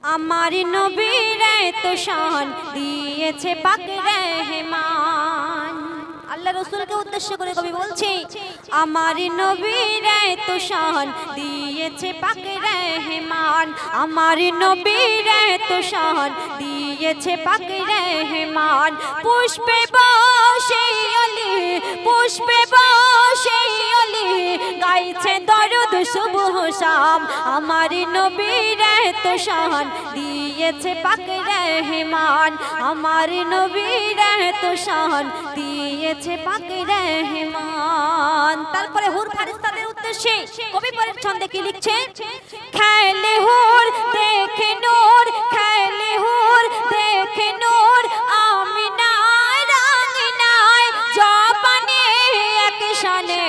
আমার নবীর এত শান দিয়েছে পাক রহমান। আল্লাহ রাসূলকে উদ্দেশ্য করে কবি বলছে, আমার নবীর এত শান দিয়েছে পাক রহমান। আমার নবীর এত শান দিয়েছে পাক রহমান। পুষ্পে বসে অলি, পুষ্পে বসে অলি, গাইছে দরুদ সুবহ শাম। আমার নবীর এত শান দিয়েছে পাক রহমান। আমার নবীর এত শান দিয়েছে পাক রহমান। তারপরে হুর ফারিস্তাদের উদ্দেশ্যে কবি পরের ছন্দে কি লিখছে, খেলে হুর দেখে নূর, খেলে হুর দেখে নূর, আমিনায় রাঙিনায় জবানে এক শানে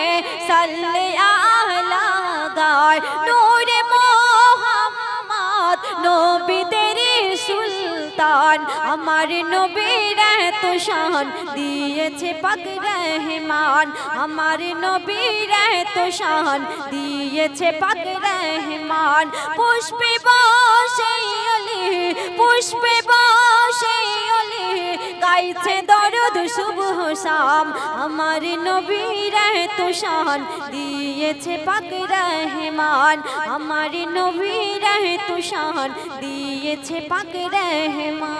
সাল্লে আলা গায়। নূরে মোহাম্মদ নবীদের সুলতান। আমার নবীর এত শান দিয়েছে পাক রহমান। আমার নবীর এত শান দিয়েছে পাক রহমান। পুষ্পে বসে অলি, পুষ্পে বসে অলি, গাইছে দরুদ সুবহ শাম। আমার নবীর এত শান দিয়েছে পাক রহমান। আমার নবীর এত শান দিয়েছে পাক রহমান।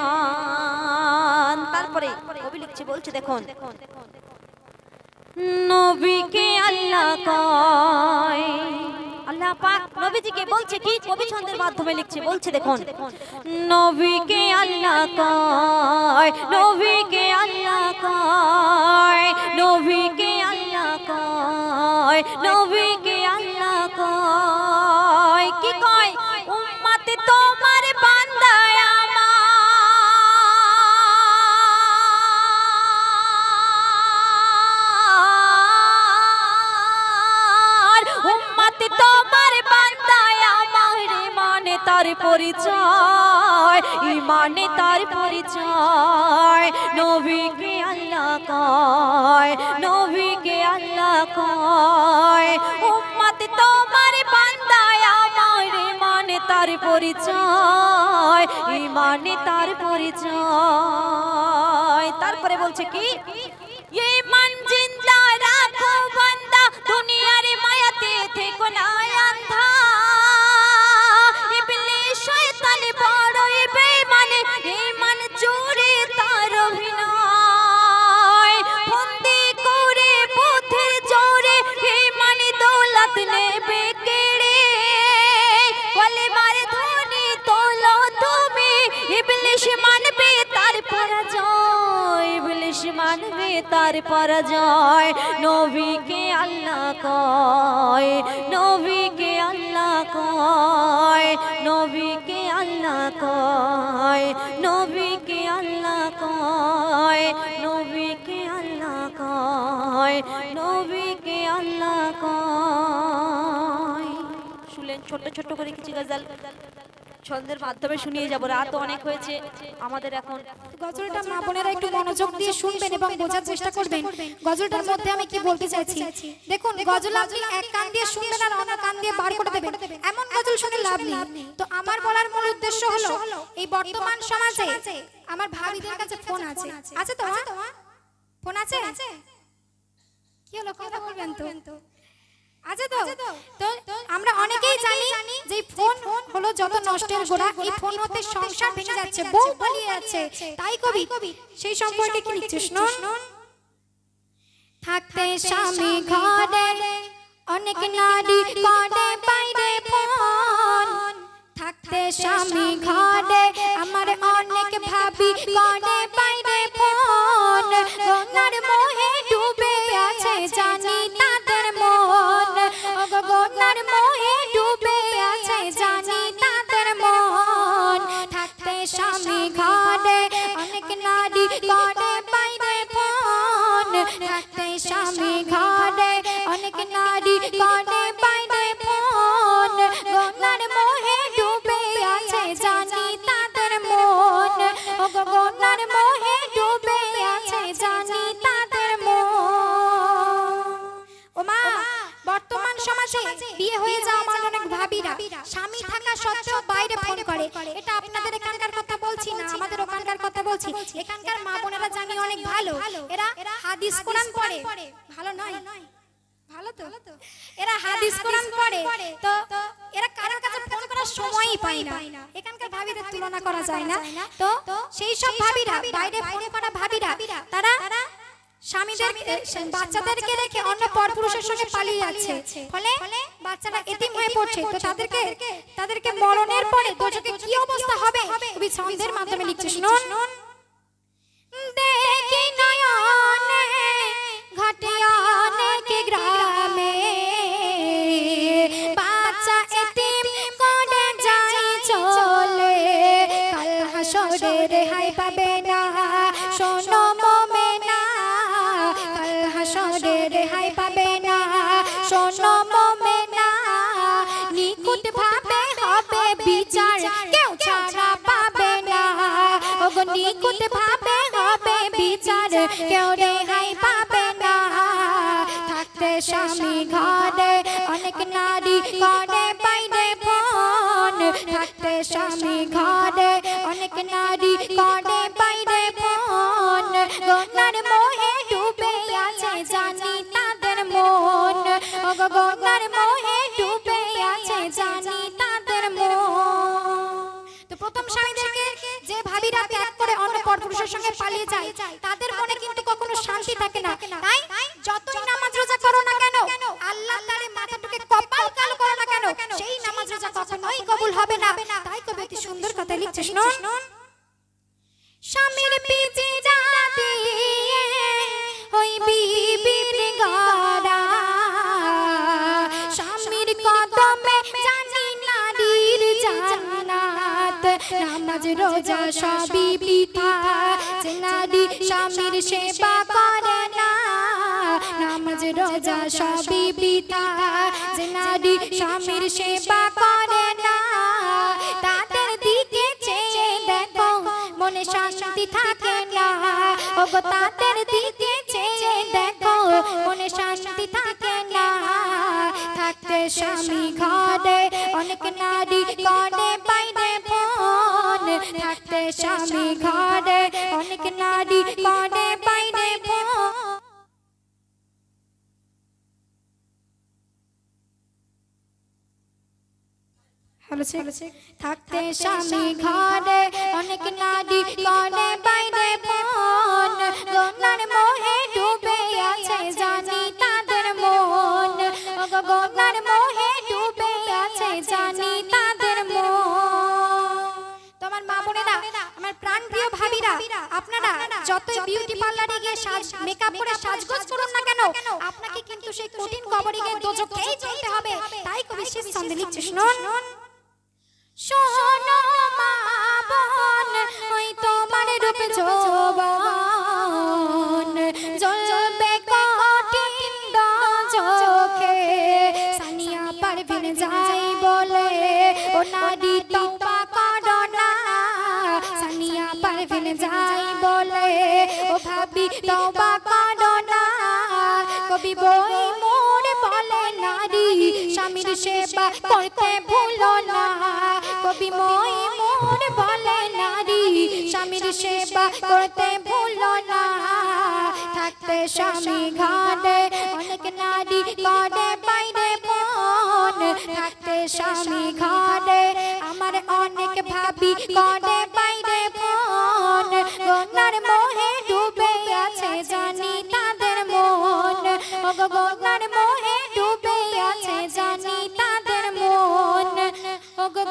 তারপরে কবি লিখছে, বলছে দেখুন, নবীকে আল্লাহ কয়, আল্লাহ পাক নবীজিকে বলছে কি, কবি ছন্দের মাধ্যমে লিখছে, বলছে দেখুন, নবীকে আল্লাহ কয়, নবীকে আল্লাহ কয়, নবীকে আল্লাহ কয়, নবীকে আল্লাহ কয়। কি কয়? উম্মত তোমার বান্দা আমার, উম্মত তোমার বান্দা আমার, মানে তার পরিচয়, ইমানে তার পরিচয়। নবীকে আল্লাহ কয়, নবীকে আল্লাহ কয়, উম্মত তোমার বান্দা আমার, মানে তার পরিচয়, ইমানে তার পরিচয়। তারপরে বলছে কি, ঈমান জিন্দা রাখো বান্দা, দুনিয়ার মায়াতে থেকো না আন্ধা। ইবলিস শয়তান বড়ই বেঈমান, ঈমান চোরে তার অভিনয়। বন্দি করে পথের জোরে, ঈমান দৌলত নেবে কেড়ে। কলেমার ধ্বনি তোলো তুমি, ইবলিস মানবে তার পরাজয়, ইবলিস মানবে তার পরাজয়। নবীকে আল্লাহ কয়, নবীকে আল্লাহ কয়, নবীকে আল্লাহ কয়, নবীকে আল্লাহ কয়, নবীকে আল্লাহ কয়, নবীকে আল্লাহ কয়। শুনলেন ছোট ছোট করে কিছু গজল ছন্দের মাধ্যমে শুনিয়ে যাব। রাত অনেক হয়েছে আমাদের, এখন গজলটা মা বোনেরা একটু মনোযোগ দিয়ে শুনবেন এবং বোঝার চেষ্টা করবেন গজলটার মধ্যে আমি কি বলতে চাইছি। দেখুন, গজল আপনি এক কান দিয়ে শুনবেন আর অন্য কান দিয়ে বার করে দেবেন, এমন গজল শুনে লাভ নেই। তো আমার বলার মূল উদ্দেশ্য হলো, এই বর্তমান সমাজে আমার ভাবিদের কাছে ফোন আছে, আছে তো? ফোন আছে? কি হলো, কথা বলবেন তো? আছে তো? তো আমরা অনেকেই জানি যে ফোন হলো যত নষ্টের গোড়া। এই ফোন হতে সংসার ভেঙে যাচ্ছে, বউ পালিয়ে যাচ্ছে। তাই কবি সেই সম্পর্কে কি লিখছে শুনুন। থাকতে স্বামী ঘরে, অনেক নারী করে বাইরে ফোন। থাকতে স্বামী ঘরে, আমার অনেক ভাবি করে বাইরে ফোন। গঙ্গার মোহে ডুবে আছে জানি তাদের মন, গঙ্গার মোহে ডুবে আছে জানি তাদের মন। থাকতে স্বামী ঘরে, অনেক নারী করে বাইরে ফোন। থাকতে স্বামী ঘরে, অনেক নারী করে বাইরে ফোন। গঙ্গার মোহে ডুবে আছে জানি তাদের মন, গঙ্গার মোহে ডুবে আছে জানি তাদের মন। ও মা, বর্তমান সমাজে বিয়ে হয়ে যাওয়া আমার অনেক ভাবিরা স্বামী থাকা সত্ত্বেও বাইরে ফোন করে। এটা আপনাদের এখানকার কথা বলছি না, আমাদের ওখানকার কথা বলছি। এখানকার মা বোনেরা জানি অনেক ভালো, এরা হাদিস কোরআন পড়ে। ভালো নয়? ভালো তো? এরা হাদিস কোরআন পড়ে, তো এরা কারোর কাছে ফোন করার সময়ই পায় না। এখানকার ভাবিদের তুলনা করা যায় না। তো সেই সব ভাবিরা, বাইরে ফোন করা ভাবিরা, তারা স্বামীদের বাচ্চাদেরকে রেখে অন্য পরপুরুষের সঙ্গে পালিয়ে যাচ্ছে, ফলে বাচ্চারা এতিম হয়ে পড়ছে। তো তাদেরকে মরণের পরে দোজখে কি অবস্থা হবে কবি ছন্দের মাধ্যমে লিখছে, শুনুন। দেখি নয়নে ঘটে অনেক গ্রামে, বাচ্চা এতিম করে যায় চলে, কাল হাসরে রেহাই পাবে না, শোনো মোমেনা, কাল হাসরে রেহাই পাবে না, শোনো মোমেনা, নিখুঁত ভাবে হবে বিচার, কেউ ছাড়া পাবে না, ওগো নিখুঁত ভাবে হবে বিচার, কেউ রেহাই পাবে না। থাকতে স্বামী ঘরে অনেক নারী করে বাইরে ফোন, থাকতে স্বামী ঘরে অনেক নারী করে বাইরে ফোন, গঙ্গার মোহে ডুবে আছে জানি তাদের মন, ওগো গঙ্গার মোহে ডুবে আছে জানি তাদের মন। তো প্রথম স্বামীদেরকে যে ভাবিরা ত্যাগ করে অন্য পরপুরুষের সঙ্গে পালিয়ে যায়, তাদের মনে কিন্তু কখনো শান্তি থাকে না। তাই যতই নামাজ রোজা করো না কেন, আল্লাহ তারে মাথাটাকে কপাল কালো করো না কেন, সেই নামাজ রোজা কখনোই কবুল হবে না। তাই কবি একটি সুন্দর কথা লিখছে, শুনুন। স্বামীর পিজিরা দিয়ে ওই বিবির গড়া, স্বামীর কদমে জানি নারীর জান্নাত, নামাজ রোজা সবই বৃথা, যে নারী স্বামীর সেবা করে না, নামাজ রোজা সবই বৃথা, যে নারী স্বামীর সেবা করে না, তাদের দিকে চেয়ে দেখো মনে শান্তি থাকে না, ওগো তাদের দিকে চেয়ে দেখো মনে শান্তি থাকে না। থাকতে স্বামী ঘরে অনেক নারী করে বাইরে ফোন, থাকতে স্বামী ঘরে অনেক নারী করে বাইরে ফোন। থাকতে স্বামী ঘরে অনেক নারী করে বাইরে ফোন, গঙ্গার মোহে ডুবে আছে জানি তাদের মন, ওগো গঙ্গার মোহে ডুবে আছে জানি তাদের মন। তোমার মা বোনেরা, আমার প্রাণ প্রিয় ভাবিরা, আপনারা যতই বিউটি পার্লারে গিয়ে মেকআপ করে সাজগোজ করুন না কেন, আপনাকে কিন্তু সেই কঠিন কবরে গিয়ে দোজখেই চলতে হবে। তাই কবি শেষ ছন্দে লিখছে, শুনুন। শোনো মা বোন, ওই তোমার রূপ যৌবন জ্বলবে কঠিন দোজখে, সানিয়া পারভিন যাই বলে ও নারী তওবা করো না, সানিয়া পারভিন যাই বলে ও ভাবি তওবা করো না, কবি বই মোর বলে নারী স্বামীর সেবা করতে ভুলো না, কবি মই মোর বলে নারী স্বামীর সেবা করতে ভুলো না। থাকতে স্বামী ঘরে অনেক নারী করে বাইরে ফোন, থাকতে স্বামী ঘরে আমার অনেক ভাবি করে বাইরে ফোন, গঙ্গার মোহে ডুবে আছে জানি তাদের মন, ওগো গঙ্গার মোহে ডুবে আছে জানি তাদের মন, ওগো